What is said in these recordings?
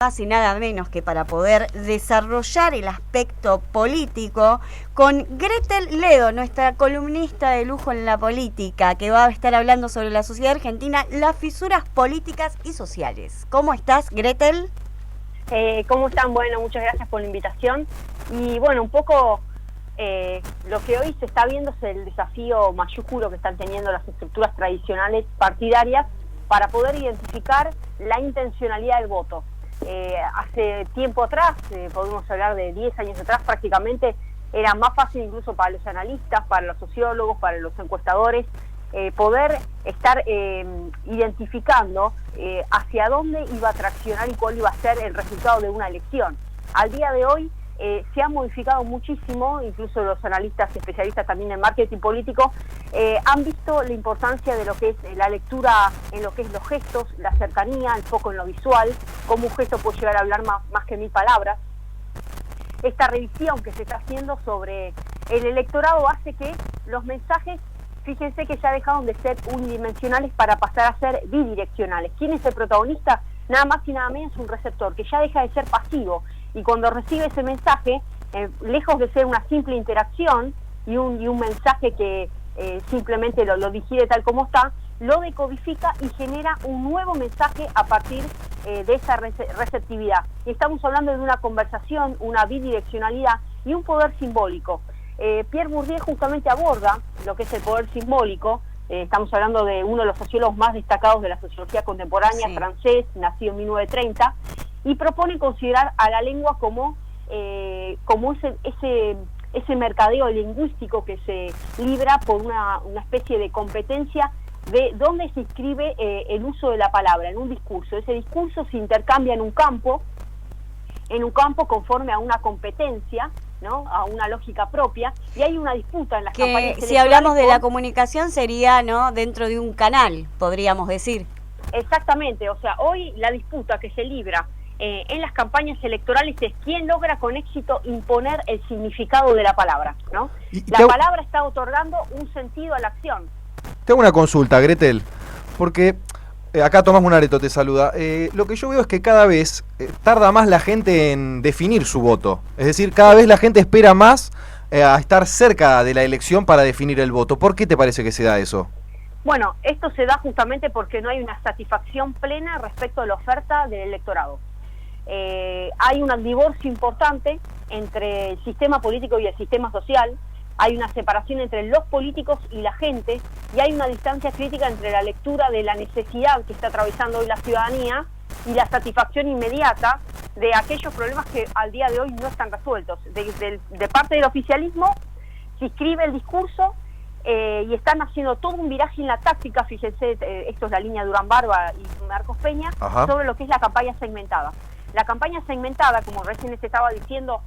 Más y nada menos que para poder desarrollar el aspecto político con Gretel Ledo, nuestra columnista de lujo en la política, que va a estar hablando sobre la sociedad argentina, las fisuras políticas y sociales. ¿Cómo estás, Gretel? ¿Cómo están? Bueno, muchas gracias por la invitación. Y bueno, un poco lo que hoy se está viendo es el desafío mayúsculo que están teniendo las estructuras tradicionales partidarias para poder identificar la intencionalidad del voto. Hace tiempo atrás, podemos hablar de 10 años atrás, prácticamente era más fácil incluso para los analistas, para los sociólogos, para los encuestadores, poder estar identificando hacia dónde iba a traccionar y cuál iba a ser el resultado de una elección. Al día de hoy se ha modificado muchísimo, incluso los analistas y especialistas también en marketing político han visto la importancia de lo que es la lectura en lo que es los gestos, la cercanía, el foco en lo visual, cómo un gesto puede llegar a hablar más que 1000 palabras. Esta revisión que se está haciendo sobre el electorado hace que los mensajes, fíjense que ya dejaron de ser unidimensionales para pasar a ser bidireccionales. ¿Quién es el protagonista? Nada más y nada menos un receptor, que ya deja de ser pasivo. Y cuando recibe ese mensaje, lejos de ser una simple interacción y un mensaje que simplemente lo digiere tal como está, lo decodifica y genera un nuevo mensaje a partir de esa receptividad. Y estamos hablando de una conversación, una bidireccionalidad y un poder simbólico. Pierre Bourdieu justamente aborda lo que es el poder simbólico. Estamos hablando de uno de los sociólogos más destacados de la sociología contemporánea, francés, nacido en 1930, y propone considerar a la lengua como ese mercadeo lingüístico que se libra por una especie de competencia de dónde se inscribe el uso de la palabra, en un discurso. Ese discurso se intercambia en un campo conforme a una competencia, ¿no? A una lógica propia, y hay una disputa en las campañas electorales. Si hablamos de la comunicación sería, ¿no?, dentro de un canal, podríamos decir. Exactamente, o sea, hoy la disputa que se libra en las campañas electorales es quién logra con éxito imponer el significado de la palabra, ¿no? La palabra está otorgando un sentido a la acción. Tengo una consulta, Gretel, porque acá Tomás Munareto te saluda. Lo que yo veo es que cada vez tarda más la gente en definir su voto. Es decir, cada vez la gente espera más a estar cerca de la elección para definir el voto. ¿Por qué te parece que se da eso? Bueno, esto se da justamente porque no hay una satisfacción plena respecto a la oferta del electorado. Hay un divorcio importante entre el sistema político y el sistema social. Hay una separación entre los políticos y la gente, y hay una distancia crítica entre la lectura de la necesidad que está atravesando hoy la ciudadanía y la satisfacción inmediata de aquellos problemas que al día de hoy no están resueltos. De parte del oficialismo se inscribe el discurso y están haciendo todo un viraje en la táctica, fíjense, esto es la línea Durán Barba y Marcos Peña, sobre lo que es la campaña segmentada. La campaña segmentada, como recién se estaba diciendo,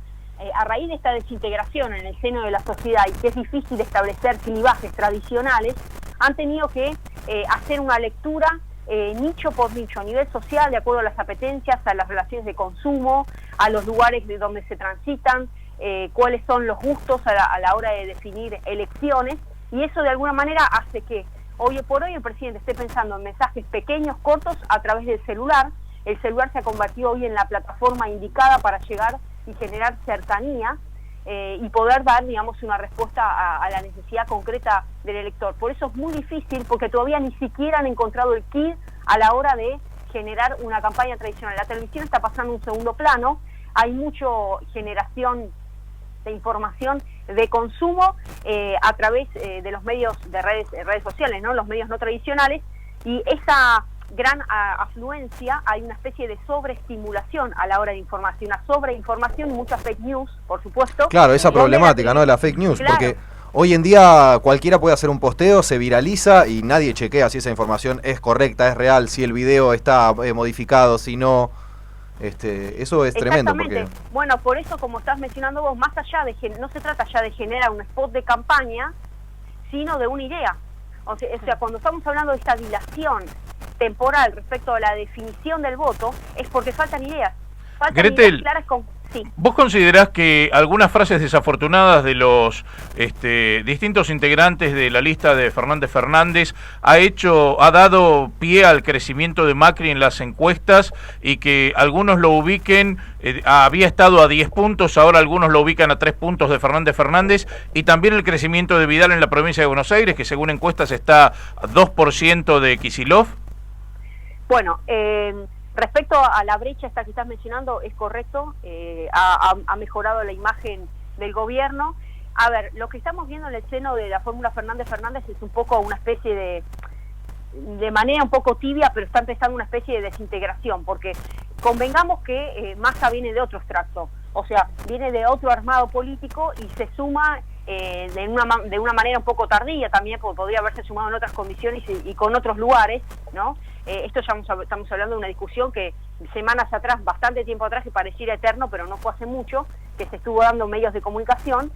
a raíz de esta desintegración en el seno de la sociedad y que es difícil establecer clivajes tradicionales, han tenido que hacer una lectura nicho por nicho, a nivel social, de acuerdo a las apetencias, a las relaciones de consumo, a los lugares de donde se transitan, cuáles son los gustos a la hora de definir elecciones, y eso de alguna manera hace que hoy por hoy el presidente esté pensando en mensajes pequeños, cortos, a través del celular. El celular se ha convertido hoy en la plataforma indicada para llegar y generar cercanía y poder dar, digamos, una respuesta a la necesidad concreta del elector. Por eso es muy difícil, porque todavía ni siquiera han encontrado el kit a la hora de generar una campaña tradicional. La televisión está pasando a un segundo plano, hay mucha generación de información de consumo a través de los medios de redes sociales, ¿no? Los medios no tradicionales, y esa gran afluencia, hay una especie de sobreestimulación a la hora de informarse, una sobreinformación y muchas fake news, por supuesto. Claro, esa problemática, ¿no?, de la fake news, claro. Porque hoy en día cualquiera puede hacer un posteo, se viraliza y nadie chequea si esa información es correcta, es real, si el video está modificado, si no. Eso es tremendo. Porque... Bueno, por eso, como estás mencionando vos, más allá de no se trata ya de generar un spot de campaña, sino de una idea. O sea, cuando estamos hablando de esta dilación temporal respecto a la definición del voto, es porque faltan ideas. Faltan ideas claras con... Sí. ¿Vos considerás que algunas frases desafortunadas de los distintos integrantes de la lista de Fernández Fernández ha dado pie al crecimiento de Macri en las encuestas y que algunos lo ubiquen, había estado a 10 puntos, ahora algunos lo ubican a 3 puntos de Fernández Fernández, y también el crecimiento de Vidal en la provincia de Buenos Aires, que según encuestas está a 2% de Kicillof? Bueno, respecto a la brecha esta que estás mencionando, es correcto, ha mejorado la imagen del gobierno. A ver, lo que estamos viendo en el seno de la fórmula Fernández-Fernández es un poco una especie de manera un poco tibia, pero está empezando una especie de desintegración, porque convengamos que Massa viene de otro extracto, o sea, viene de otro armado político y se suma de una manera un poco tardía también, porque podría haberse sumado en otras condiciones y con otros lugares, ¿no? Esto ya estamos hablando de una discusión que semanas atrás, bastante tiempo atrás, que pareciera eterno, pero no fue hace mucho, que se estuvo dando en medios de comunicación.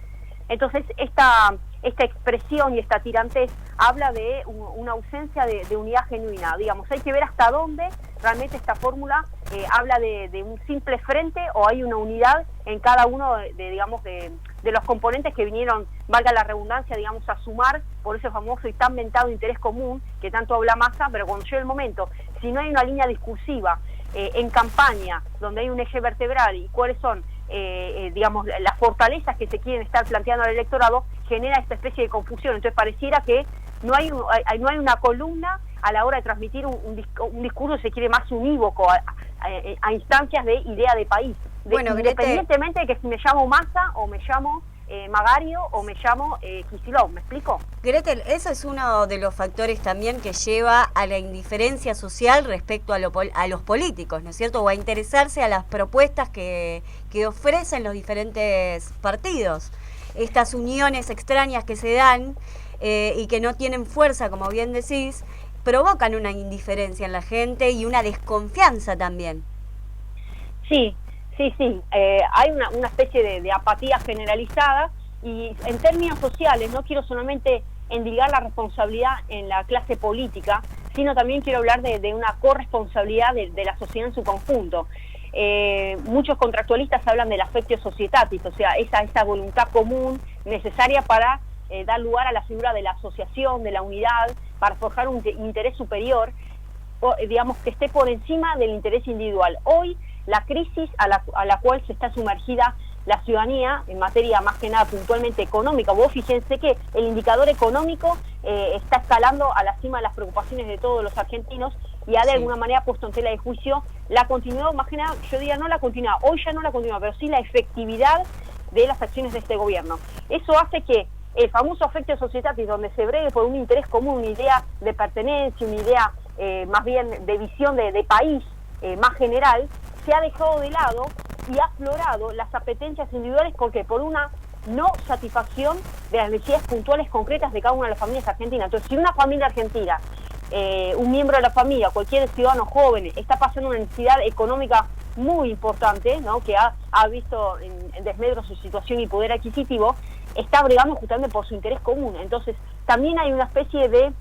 Entonces, esta expresión y esta tirantez habla de una ausencia de unidad genuina. Digamos, hay que ver hasta dónde realmente esta fórmula habla de un simple frente o hay una unidad en cada uno de los componentes que vinieron, valga la redundancia, digamos, a sumar por ese famoso y tan mentado interés común que tanto habla Massa, pero cuando llega el momento, si no hay una línea discursiva en campaña donde hay un eje vertebral y cuáles son digamos, las fortalezas que se quieren estar planteando al electorado, genera esta especie de confusión. Entonces pareciera que no hay una columna a la hora de transmitir un discurso, se quiere más unívoco a instancias de idea de país. Bueno, independientemente de que si me llamo Massa o me llamo Magario o me llamo Kicillof, ¿me explico? Gretel, eso es uno de los factores también que lleva a la indiferencia social respecto a los políticos, ¿no es cierto? O a interesarse a las propuestas que ofrecen los diferentes partidos. Estas uniones extrañas que se dan y que no tienen fuerza, como bien decís, provocan una indiferencia en la gente y una desconfianza también. Sí. Hay una especie de apatía generalizada y en términos sociales no quiero solamente endilgar la responsabilidad en la clase política, sino también quiero hablar de una corresponsabilidad de la sociedad en su conjunto. Muchos contractualistas hablan del affectio societatis, o sea, esa voluntad común necesaria para dar lugar a la figura de la asociación, de la unidad, para forjar un interés superior, digamos, que esté por encima del interés individual. Hoy, la crisis a la cual se está sumergida la ciudadanía en materia más que nada puntualmente económica. Vos fíjense que el indicador económico está escalando a la cima de las preocupaciones de todos los argentinos y ha de alguna manera puesto en tela de juicio la continuidad, más que nada, yo diría no la continuidad, hoy ya no la continuidad, pero sí la efectividad de las acciones de este gobierno. Eso hace que el famoso affectio societatis, donde se bregue por un interés común, una idea de pertenencia, una idea más bien de visión de país más general, se ha dejado de lado y ha aflorado las apetencias individuales porque por una no satisfacción de las necesidades puntuales concretas de cada una de las familias argentinas. Entonces, si una familia argentina, un miembro de la familia, cualquier ciudadano joven, está pasando una necesidad económica muy importante, ¿no?, que ha visto en desmedro su situación y poder adquisitivo, está bregando justamente por su interés común. Entonces, también hay una especie de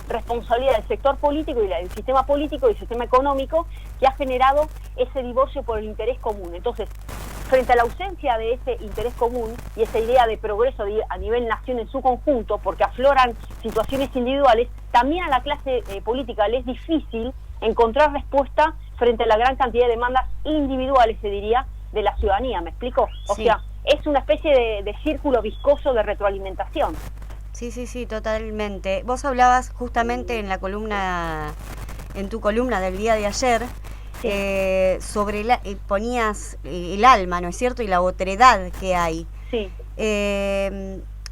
responsabilidad del sector político y del sistema político y del sistema económico que ha generado ese divorcio por el interés común. Entonces, frente a la ausencia de ese interés común y esa idea de progreso a nivel nación en su conjunto, porque afloran situaciones individuales, también a la clase política le es difícil encontrar respuesta frente a la gran cantidad de demandas individuales, se diría, de la ciudadanía. ¿Me explico? O sea, es una especie de círculo viscoso de retroalimentación. Sí, totalmente. Vos hablabas justamente en tu columna del día de ayer, sobre ponías el alma, ¿no es cierto?, y la otredad que hay. Sí.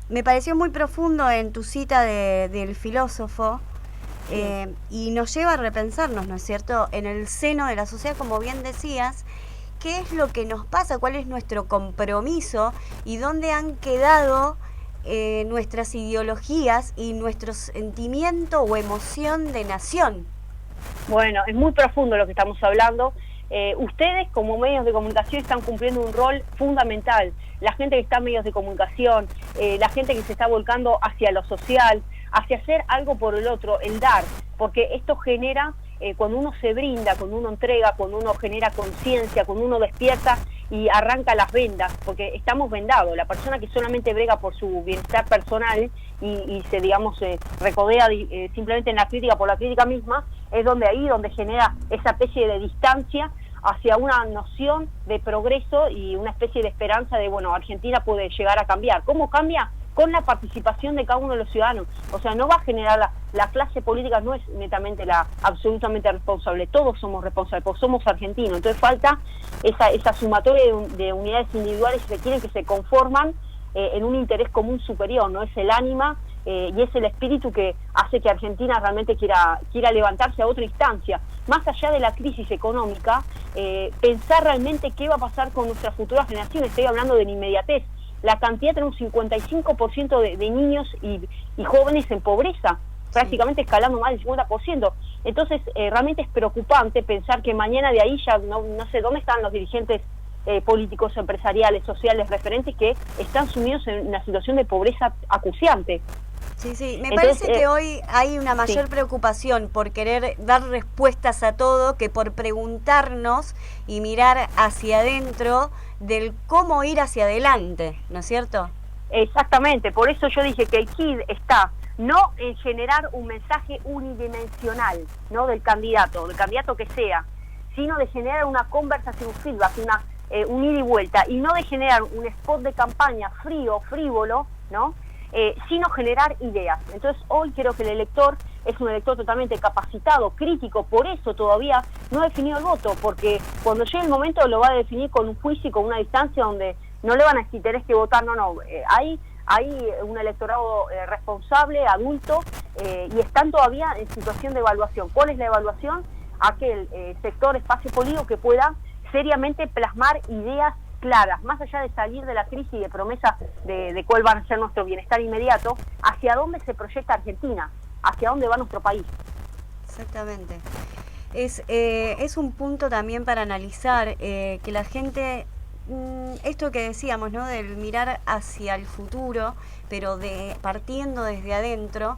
Me pareció muy profundo en tu cita del filósofo, y nos lleva a repensarnos, ¿no es cierto?, en el seno de la sociedad, como bien decías, qué es lo que nos pasa, cuál es nuestro compromiso y dónde han quedado nuestras ideologías y nuestro sentimiento o emoción de nación. Bueno, es muy profundo lo que estamos hablando. Ustedes como medios de comunicación están cumpliendo un rol fundamental. La gente que está en medios de comunicación, la gente que se está volcando hacia lo social, hacia hacer algo por el otro, el dar, porque esto genera, cuando uno se brinda, cuando uno entrega, cuando uno genera conciencia, cuando uno despierta y arranca las vendas, porque estamos vendados. La persona que solamente brega por su bienestar personal y se, digamos, recodea simplemente en la crítica por la crítica misma, es donde genera esa especie de distancia hacia una noción de progreso y una especie de esperanza de, bueno, Argentina puede llegar a cambiar. ¿Cómo cambia? Con la participación de cada uno de los ciudadanos. O sea, no va a generar la clase política, no es netamente absolutamente responsable, todos somos responsables, porque somos argentinos. Entonces falta esa sumatoria de unidades individuales que quieren, que se conforman en un interés común superior, ¿no? Es el ánima y es el espíritu que hace que Argentina realmente quiera levantarse a otra instancia. Más allá de la crisis económica, pensar realmente qué va a pasar con nuestras futuras generaciones. Estoy hablando de la inmediatez. La cantidad, tenemos un 55% de niños y jóvenes en pobreza, prácticamente escalando más del 50%. Entonces, realmente es preocupante pensar que mañana de ahí ya no sé dónde están los dirigentes políticos, empresariales, sociales, referentes que están sumidos en una situación de pobreza acuciante. Sí, me parece que hoy hay una mayor preocupación por querer dar respuestas a todo que por preguntarnos y mirar hacia adentro del cómo ir hacia adelante, ¿no es cierto? Exactamente, por eso yo dije que el KID está no en generar un mensaje unidimensional, ¿no? del candidato que sea, sino de generar una conversación, un feedback, un ida y vuelta, y no de generar un spot de campaña frío, frívolo, ¿no? Sino generar ideas. Entonces hoy creo que el elector es un elector totalmente capacitado, crítico, por eso todavía no ha definido el voto, porque cuando llegue el momento lo va a definir con un juicio y con una distancia donde no le van a decir tenés que votar, hay un electorado responsable, adulto, y están todavía en situación de evaluación. ¿Cuál es la evaluación? Aquel sector, espacio político que pueda seriamente plasmar ideas claras, más allá de salir de la crisis y de promesas de cuál va a ser nuestro bienestar inmediato, hacia dónde se proyecta Argentina, hacia dónde va nuestro país. Exactamente. Es un punto también para analizar que la gente, esto que decíamos, ¿no? Del mirar hacia el futuro, pero partiendo desde adentro,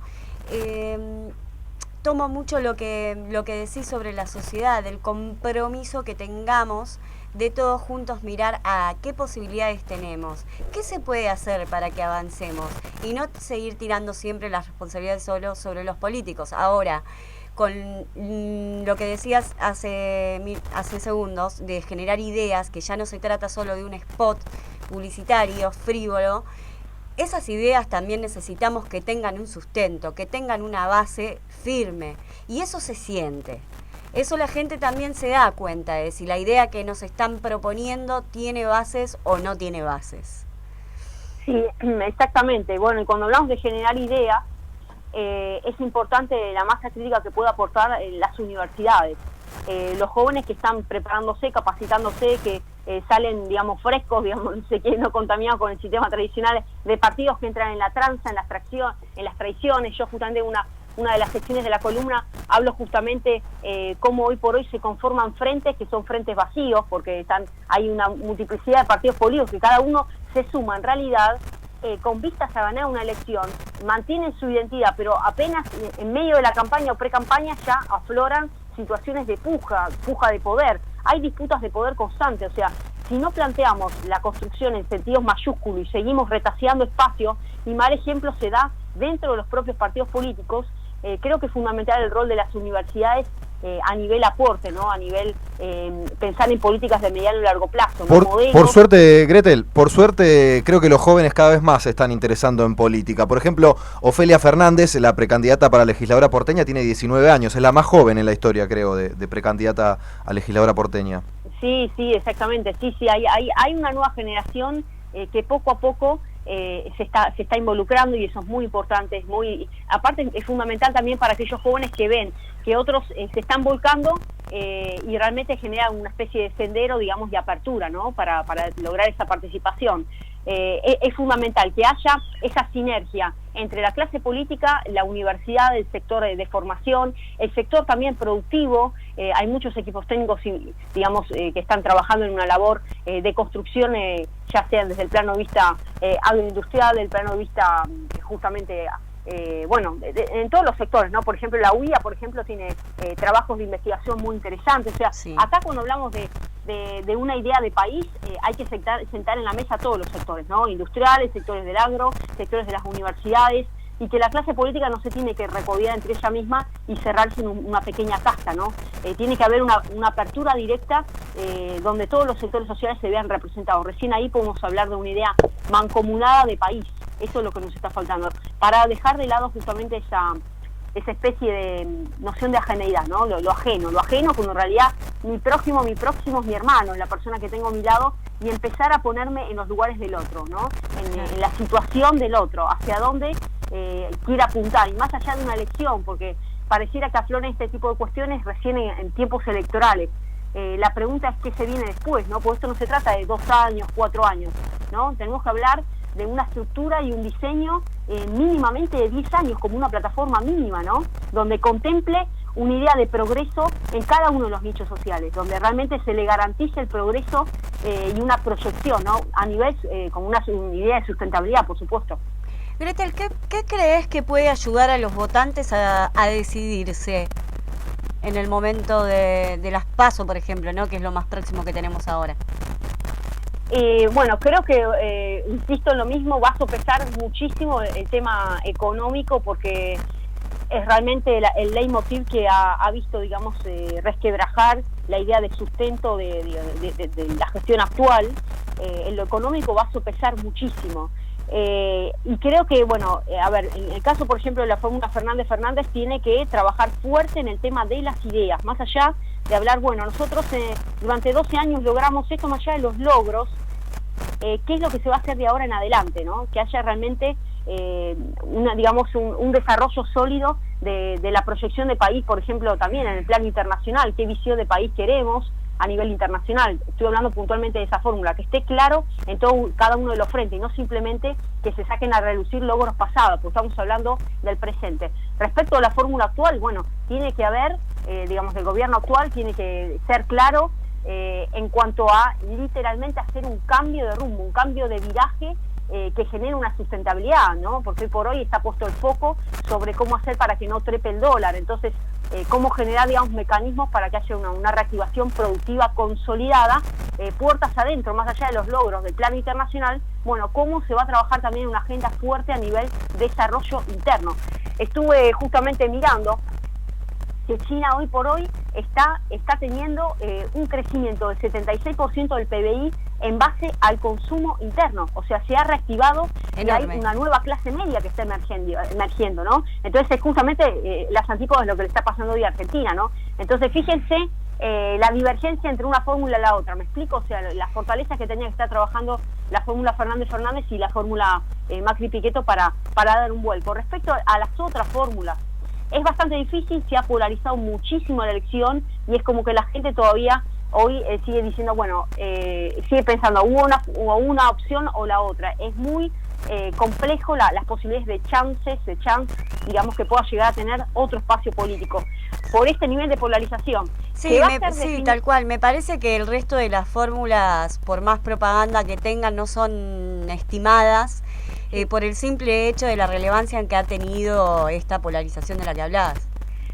tomo mucho lo que decís sobre la sociedad, el compromiso que tengamos de todos juntos mirar a qué posibilidades tenemos, qué se puede hacer para que avancemos y no seguir tirando siempre las responsabilidades solo sobre los políticos. Ahora, con lo que decías hace segundos, de generar ideas, que ya no se trata solo de un spot publicitario, frívolo, esas ideas también necesitamos que tengan un sustento, que tengan una base firme, y eso se siente. Eso la gente también se da cuenta de si la idea que nos están proponiendo tiene bases o no tiene bases. Sí, exactamente. Bueno, y cuando hablamos de generar ideas, es importante la masa crítica que pueda aportar las universidades. Los jóvenes que están preparándose, capacitándose, que salen, digamos, frescos, digamos, no contaminados con el sistema tradicional de partidos que entran en la tranza, en las traiciones. Yo justamente una de las secciones de la columna hablo justamente cómo hoy por hoy se conforman frentes que son frentes vacíos, porque hay una multiplicidad de partidos políticos que cada uno se suma en realidad con vistas a ganar una elección, mantienen su identidad, pero apenas en medio de la campaña o pre-campaña ya afloran situaciones de puja de poder. Hay disputas de poder constantes, o sea, si no planteamos la construcción en sentidos mayúsculos y seguimos retaseando espacio, y mal ejemplo se da dentro de los propios partidos políticos, creo que es fundamental el rol de las universidades a nivel aporte, ¿no? A nivel pensar en políticas de mediano y largo plazo. Por suerte, Gretel, creo que los jóvenes cada vez más se están interesando en política. Por ejemplo, Ofelia Fernández, la precandidata para legisladora porteña, tiene 19 años, es la más joven en la historia, creo, de precandidata a legisladora porteña. Sí, exactamente. Sí, hay una nueva generación que poco a poco se está involucrando, y eso es muy importante, aparte es fundamental también para aquellos jóvenes que ven que otros se están volcando y realmente genera una especie de sendero, digamos, de apertura, ¿no? Para lograr esa participación. Es fundamental que haya esa sinergia entre la clase política, la universidad, el sector de formación, el sector también productivo. Hay muchos equipos técnicos, digamos, que están trabajando en una labor de construcción, ya sea desde el plano de vista agroindustrial, del plano de vista justamente en todos los sectores, ¿no? Por ejemplo, la UIA, por ejemplo, tiene trabajos de investigación muy interesantes. O sea, sí. Acá cuando hablamos de una idea de país, hay que sentar en la mesa todos los sectores, ¿no? Industriales, sectores del agro, sectores de las universidades, y que la clase política no se tiene que recodiar entre ella misma y cerrarse en una pequeña casta, ¿no? Tiene que haber una apertura directa donde todos los sectores sociales se vean representados. Recién ahí podemos hablar de una idea mancomunada de país. Eso es lo que nos está faltando, para dejar de lado justamente esa especie de noción de ajeneidad, ¿no? Lo ajeno, cuando en realidad mi próximo es mi hermano, la persona que tengo a mi lado, y empezar a ponerme en los lugares del otro, ¿no? En la situación del otro, hacia dónde quiere apuntar, y más allá de una elección, porque pareciera que afloran este tipo de cuestiones recién en tiempos electorales. La pregunta es qué se viene después, ¿no? Porque esto no se trata de 2 años, 4 años, ¿no? Tenemos que hablar de una estructura y un diseño mínimamente de 10 años, como una plataforma mínima, ¿no? Donde contemple una idea de progreso en cada uno de los nichos sociales, donde realmente se le garantice el progreso y una proyección, ¿no? A nivel, como una idea de sustentabilidad, por supuesto. Gretel, ¿qué crees que puede ayudar a los votantes a decidirse en el momento de las PASO, por ejemplo, ¿no? Que es lo más próximo que tenemos ahora? Creo que, insisto en lo mismo, va a sopesar muchísimo el tema económico, porque es realmente el leitmotiv que ha visto, digamos, resquebrajar la idea de sustento de la gestión actual. En lo económico va a sopesar muchísimo. Y creo que, en el caso, por ejemplo, de la fórmula Fernández tiene que trabajar fuerte en el tema de las ideas, más allá de hablar, nosotros durante 12 años logramos esto, más allá de los logros, ¿qué es lo que se va a hacer de ahora en adelante, ¿no? Que haya realmente un desarrollo sólido de la proyección de país, por ejemplo, también en el plano internacional, qué visión de país queremos a nivel internacional. Estoy hablando puntualmente de esa fórmula, que esté claro en cada uno de los frentes, y no simplemente que se saquen a relucir logros pasados, porque estamos hablando del presente. Respecto a la fórmula actual, tiene que haber, el gobierno actual tiene que ser claro en cuanto a literalmente hacer un cambio de rumbo, un cambio de viraje que genere una sustentabilidad, ¿no? Porque hoy por hoy está puesto el foco sobre cómo hacer para que no trepe el dólar. Entonces, cómo generar, mecanismos para que haya una reactivación productiva consolidada, puertas adentro, más allá de los logros del plano internacional. Cómo se va a trabajar también una agenda fuerte a nivel de desarrollo interno. Estuve justamente mirando que China hoy por hoy está teniendo un crecimiento del 76% del PBI en base al consumo interno. O sea, se ha reactivado y hay una nueva clase media que está emergiendo, ¿no? Entonces, es justamente las antípodas de lo que le está pasando hoy a Argentina, ¿no? Entonces, fíjense la divergencia entre una fórmula y la otra. ¿Me explico? O sea, las fortalezas que tenía que estar trabajando la fórmula Fernández y la fórmula Macri-Piquetto para dar un vuelco. Respecto a las otras fórmulas, es bastante difícil, se ha polarizado muchísimo la elección, y es como que la gente todavía hoy sigue diciendo, sigue pensando, hubo una opción o la otra. Es muy complejo las posibilidades de chance, digamos, que pueda llegar a tener otro espacio político por este nivel de polarización. Sí, tal cual. Me parece que el resto de las fórmulas, por más propaganda que tengan, no son estimadas por el simple hecho de la relevancia en que ha tenido esta polarización de la que hablabas.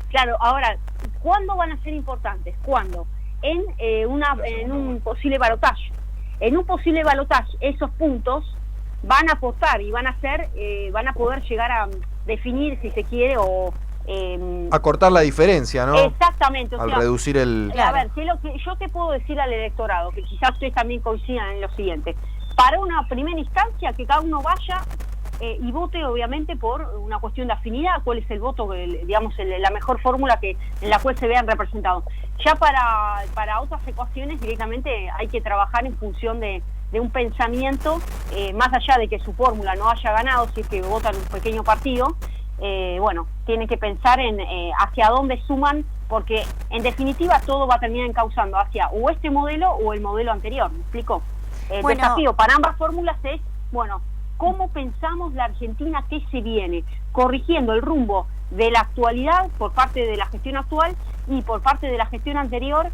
Claro, ahora, ¿cuándo van a ser importantes? ¿Cuándo? En un posible balotaje. En un posible balotaje, esos puntos van a aportar y van a poder llegar a definir, si se quiere, o acortar la diferencia, ¿no? Exactamente. Al reducir el... A ver, yo te puedo decir al electorado, que quizás ustedes también coincidan en lo siguiente. Para una primera instancia, que cada uno vaya y vote, obviamente, por una cuestión de afinidad, cuál es el voto, la mejor fórmula en la cual se vean representados. Ya para otras ecuaciones, directamente hay que trabajar en función de un pensamiento, más allá de que su fórmula no haya ganado, si es que votan un pequeño partido, tienen que pensar en hacia dónde suman, porque en definitiva todo va a terminar encauzando hacia o este modelo o el modelo anterior. ¿Me explico? El desafío para ambas fórmulas es, ¿cómo pensamos la Argentina que se viene? Corrigiendo el rumbo de la actualidad por parte de la gestión actual y por parte de la gestión anterior,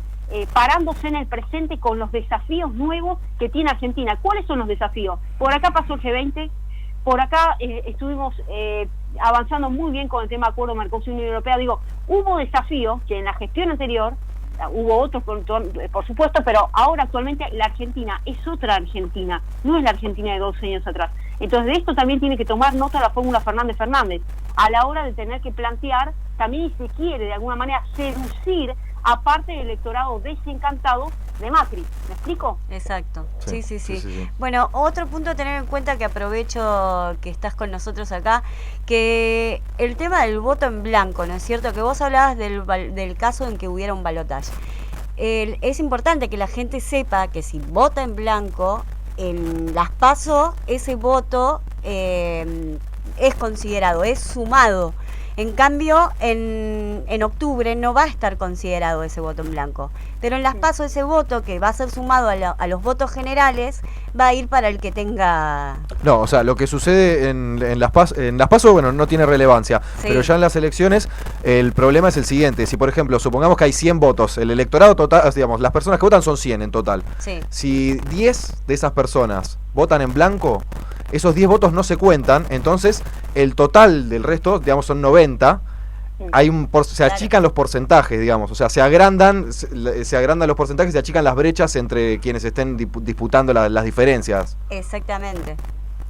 parándose en el presente con los desafíos nuevos que tiene Argentina. ¿Cuáles son los desafíos? Por acá pasó el G20, por acá estuvimos avanzando muy bien con el tema de acuerdo Mercosur-Unión Europea. Digo, hubo desafíos que en la gestión anterior, hubo otros por supuesto, pero ahora actualmente la Argentina es otra Argentina, no es la Argentina de 12 años atrás. Entonces de esto también tiene que tomar nota la fórmula Fernández a la hora de tener que plantear, también se quiere de alguna manera seducir a parte del electorado desencantado de Macri. ¿Me explico? Exacto. Sí, Sí. Bueno, otro punto a tener en cuenta, que aprovecho que estás con nosotros acá, que el tema del voto en blanco, ¿no es cierto? Que vos hablabas del caso en que hubiera un balotaje. Es importante que la gente sepa que si vota en blanco, en las PASO, ese voto es considerado, es sumado. En cambio, en octubre no va a estar considerado ese voto en blanco. Pero en las PASO ese voto, que va a ser sumado a los votos generales, va a ir para el que tenga... No, o sea, lo que sucede en las PASO, bueno, no tiene relevancia. Sí. Pero ya en las elecciones, el problema es el siguiente. Si, por ejemplo, supongamos que hay 100 votos, el electorado total, digamos, las personas que votan son 100 en total. Sí. Si 10 de esas personas votan en blanco, esos 10 votos no se cuentan, entonces el total del resto, digamos, son 90. Se achican los porcentajes, digamos, o sea, se agrandan los porcentajes y se achican las brechas entre quienes estén disputando las diferencias. Exactamente.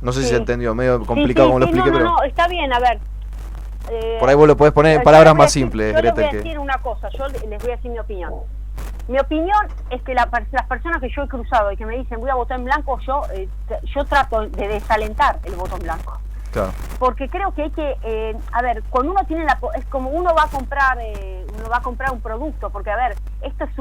No sé si se entendió, medio complicado como lo expliqué, pero... No, está bien, a ver. Por ahí vos lo podés poner en palabras más simples, Gretel. Yo les voy a Gretel. decir una cosa, yo les voy a decir mi opinión. Mi opinión es que las personas que yo he cruzado y que me dicen voy a votar en blanco, yo trato de desalentar el voto en blanco. Claro. Porque creo que hay que, a ver, cuando uno tiene es como uno va a comprar un producto, porque a ver, esto es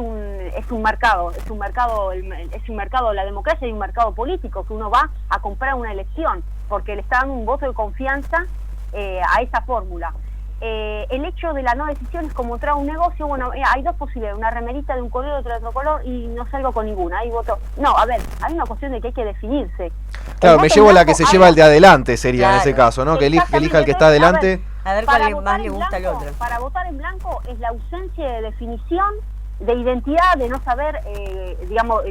un mercado, es un mercado de la democracia y un mercado político, que uno va a comprar una elección, porque le está dando un voto de confianza a esa fórmula. El hecho de la no decisión es como entrar a un negocio. Bueno, hay dos posibilidades, una remerita de un color, otra de otro color, y no salgo con ninguna, ahí voto. No, a ver, hay una cuestión de que hay que definirse. Claro, me llevo la que se lleva el de adelante, sería en ese caso, ¿no? Que elija el que está adelante. A ver cuál más le gusta al otro. Para votar en blanco es la ausencia de definición, de identidad, de no saber, digamos,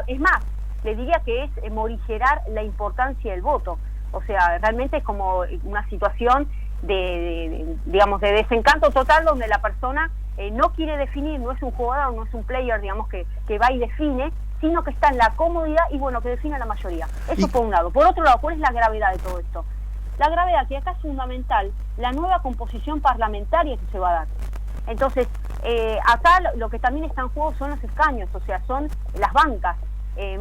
es más, le diría que es morigerar la importancia del voto. O sea, realmente es como una situación digamos, de desencanto total, donde la persona no quiere definir, no es un jugador, no es un player, digamos, que va y define, sino que está en la comodidad y bueno, que define la mayoría. Eso por un lado. Por otro lado, ¿cuál es la gravedad de todo esto? La gravedad, que acá es fundamental, la nueva composición parlamentaria que se va a dar. Entonces, acá lo que también está en juego son los escaños, o sea, son las bancas.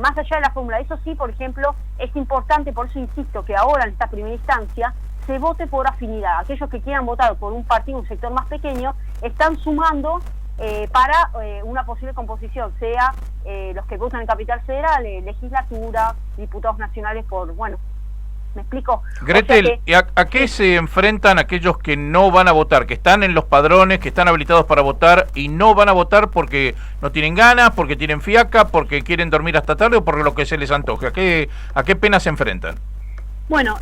Más allá de la fórmula, eso sí, por ejemplo, es importante, por eso insisto, que ahora en esta primera instancia se vote por afinidad. Aquellos que quieran votar por un partido, un sector más pequeño, están sumando para una posible composición, sea los que votan en Capital Federal, legislatura, diputados nacionales por, bueno, ¿me explico? Gretel, O sea ¿y a qué se enfrentan aquellos que no van a votar, que están en los padrones, que están habilitados para votar y no van a votar porque no tienen ganas, porque tienen fiaca, porque quieren dormir hasta tarde o por lo que se les antoje? ¿A qué pena se enfrentan? Bueno,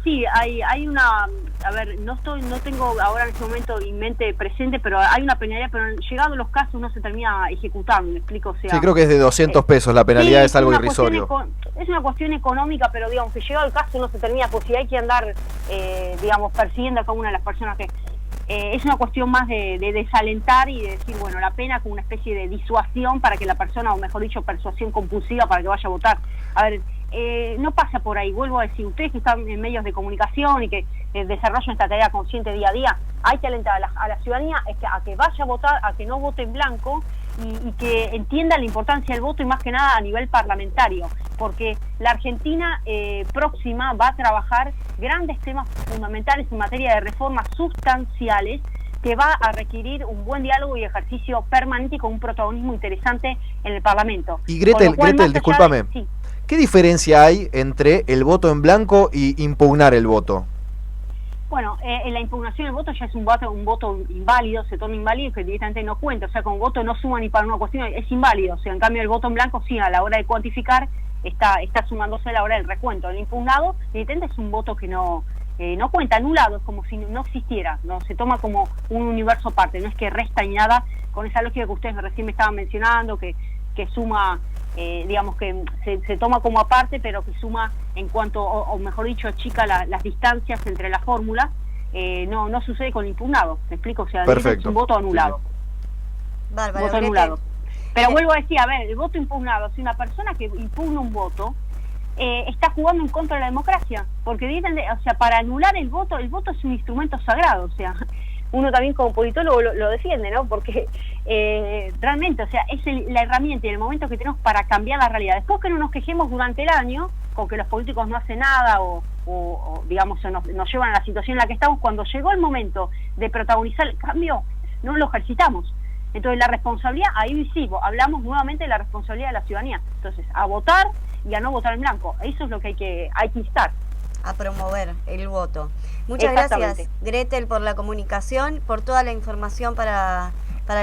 sí, hay una, a ver, no tengo ahora en este momento en mente presente, pero hay una penalidad, pero llegados los casos no se termina ejecutando, ¿me explico? O sea, Sí, creo que es de 200 pesos, la penalidad sí, es algo irrisorio. Es una cuestión económica, pero digamos que llegado el caso no se termina, pues si hay que andar, digamos, persiguiendo a cada una de las personas que... es una cuestión más de desalentar y de decir, bueno, la pena como una especie de disuasión para que la persona, o mejor dicho, persuasión compulsiva para que vaya a votar. A ver, no pasa por ahí, vuelvo a decir, ustedes que están en medios de comunicación y que desarrollan esta tarea consciente día a día, hay que alentar a la ciudadanía a que vaya a votar, a que no vote en blanco y que entienda la importancia del voto y más que nada a nivel parlamentario, porque la Argentina próxima va a trabajar grandes temas fundamentales en materia de reformas sustanciales que va a requerir un buen diálogo y ejercicio permanente y con un protagonismo interesante en el Parlamento. Y Gretel, discúlpame. Sí. ¿Qué diferencia hay entre el voto en blanco y impugnar el voto? Bueno, en la impugnación del voto ya es un voto inválido, se torna inválido y que directamente no cuenta, o sea, con voto no suma ni para una cuestión, es inválido, o sea, en cambio el voto en blanco sí, a la hora de cuantificar, está sumándose a la hora del recuento. El impugnado, directamente es un voto que no cuenta, anulado, es como si no existiera, no se toma como un universo aparte, no es que resta ni nada, con esa lógica que ustedes recién me estaban mencionando, que suma... digamos que se toma como aparte, pero que suma en cuanto, o mejor dicho, achica las distancias entre las fórmulas. no sucede con el impugnado, ¿me explico? O sea, Perfecto. es un voto anulado. Bárbaro, Voto Gretel. anulado. Pero vuelvo a decir, a ver, el voto impugnado, si una persona que impugna un voto está jugando en contra de la democracia, porque o sea, para anular el voto es un instrumento sagrado, o sea, uno también como politólogo lo defiende, ¿no? Porque realmente, o sea, es la herramienta y el momento que tenemos para cambiar la realidad. Después que no nos quejemos durante el año con que los políticos no hacen nada o digamos, nos llevan a la situación en la que estamos, cuando llegó el momento de protagonizar el cambio, no lo ejercitamos. Entonces la responsabilidad, ahí sí, hablamos nuevamente de la responsabilidad de la ciudadanía. Entonces, a votar y a no votar en blanco. Eso es lo que hay que instar. A promover el voto. Muchas gracias, Gretel, por la comunicación, por toda la información para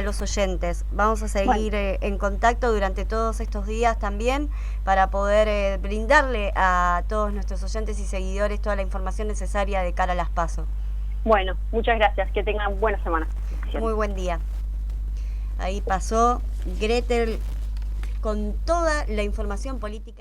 los oyentes. Vamos a seguir en contacto durante todos estos días también para poder brindarle a todos nuestros oyentes y seguidores toda la información necesaria de cara a las PASO. Bueno, muchas gracias. Que tengan buena semana. Muy buen día. Ahí pasó Gretel con toda la información política.